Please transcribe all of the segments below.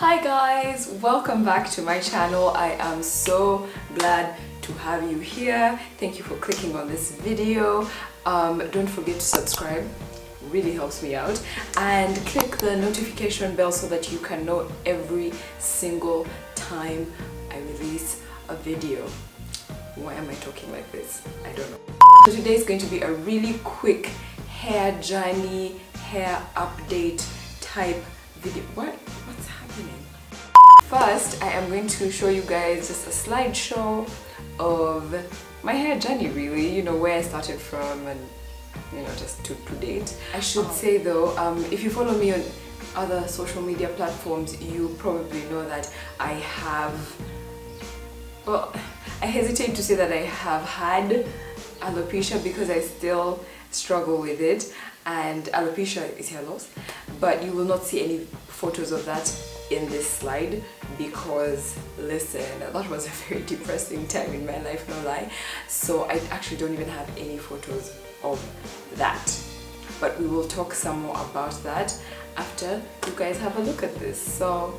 Hi guys, welcome back to my channel. I am so glad to have you here. Thank you for clicking on this video. Don't forget to subscribe, really helps me out, and click the notification bell so that you can know every single time I release a video. Why am I talking like this? I don't know. So today is going to be a really quick hair journey, hair update type video. What's happening? First, I am going to show you guys just a slideshow of my hair journey, really, you know, where I started from and, you know, just to date. I should say though, if you follow me on other social media platforms, you probably know that I have, well, I hesitate to say that I have had alopecia because I still struggle with it, and alopecia is hair loss, but you will not see any photos of that in this slide because, listen, that was a very depressing time in my life, no lie. So I actually don't even have any photos of that, but we will talk some more about that after you guys have a look at this. So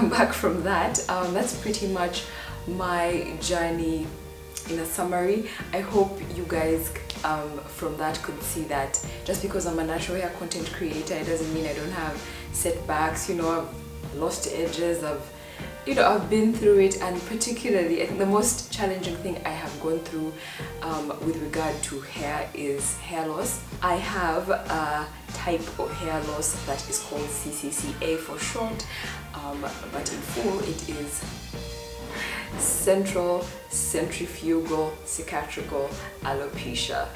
back from that, that's pretty much my journey in a summary. I hope you guys from that could see that just because I'm a natural hair content creator, it doesn't mean I don't have setbacks. You know, I've lost edges, I've been through it, and particularly I think the most challenging thing I have gone through with regard to hair is hair loss. I have a type of hair loss that is called CCCA for short, but in full it is central centrifugal cicatricial alopecia.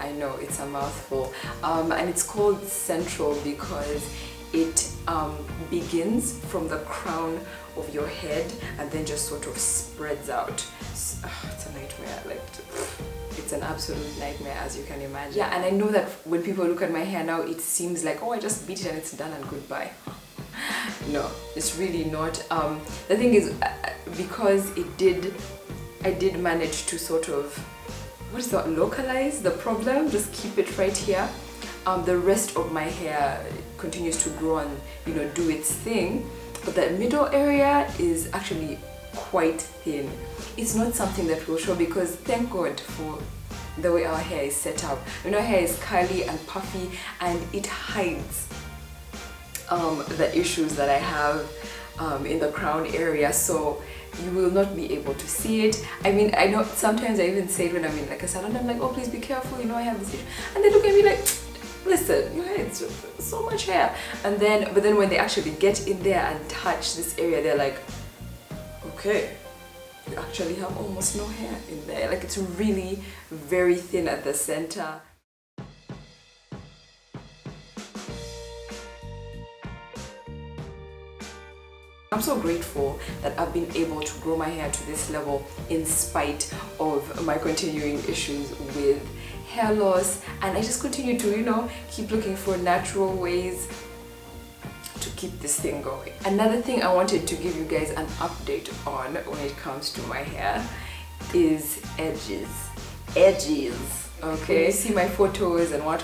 I know it's a mouthful, and it's called central because it begins from the crown of your head and then just sort of spreads out. It's a nightmare, like it's an absolute nightmare, as you can imagine. Yeah, and I know that when people look at my hair now, it seems like, oh, I just beat it and it's done and goodbye. No, it's really not. The thing is, because I did manage to sort of, localize the problem, just keep it right here. The rest of my hair continues to grow and, you know, do its thing, but the middle area is actually quite thin. It's not something that will show because thank God for the way our hair is set up. You know, our hair is curly and puffy and it hides the issues that I have in the crown area, so you will not be able to see it. I mean, I know sometimes I even say it when I'm in like a salon, I'm like, oh, please be careful, you know, I have this issue, and they look at me like, listen, your hair is so much hair. And then, but then when they actually get in there and touch this area, they're like, okay, you actually have almost no hair in there. Like, it's really very thin at the center. I'm so grateful that I've been able to grow my hair to this level in spite of my continuing issues with hair loss, and I just continue to, you know, keep looking for natural ways to keep this thing going. Another thing I wanted to give you guys an update on when it comes to my hair is edges. Okay, when you see my photos and what,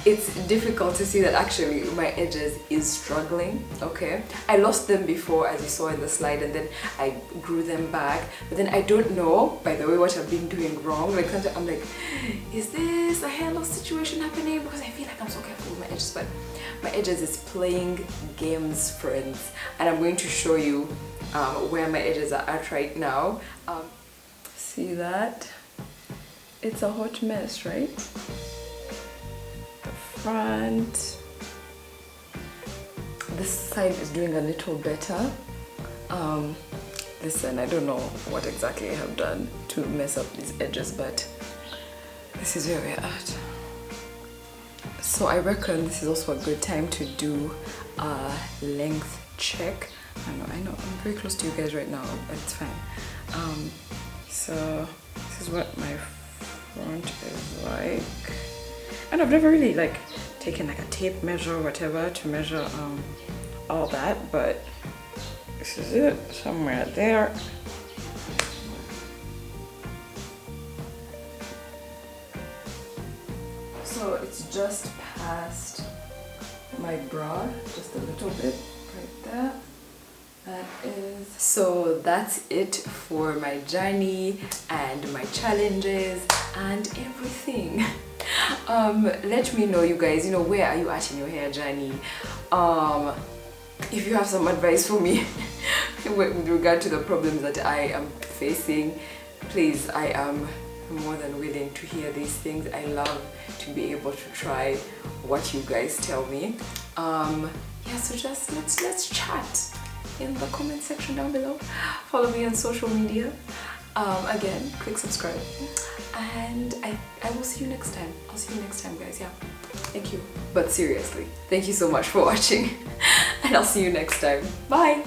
it's difficult to see that actually my edges is struggling. Okay, I lost them before, as you saw in the slide, and then I grew them back, but then I don't know, by the way, what I've been doing wrong. Like sometimes I'm like, is this a hair loss situation happening? Because I feel like I'm so careful with my edges, but my edges is playing games, friends, and I'm going to show you where my edges are at right now. See that? It's a hot mess, right? The front, this side is doing a little better. Listen, I don't know what exactly I have done to mess up these edges, but this is where we're at. So I reckon this is also a good time to do a length check. I know, I'm very close to you guys right now, but it's fine. So this is what my front is like. And I've never really like taken like a tape measure or whatever to measure all that, but this is it, somewhere there. So it's just past my bra, just a little bit right there. That is. So that's it for my journey and my challenges and everything. Let me know, you guys, where are you at in your hair journey? If you have some advice for me with regard to the problems that I am facing, please, I am more than willing to hear these things. I love to be able to try what you guys tell me. Yeah, so just let's chat in the comment section down below. Follow me on social media. Again, click subscribe, and I will see you next time. I'll see you next time, guys. Yeah, thank you. But seriously, thank you so much for watching, and I'll see you next time. Bye.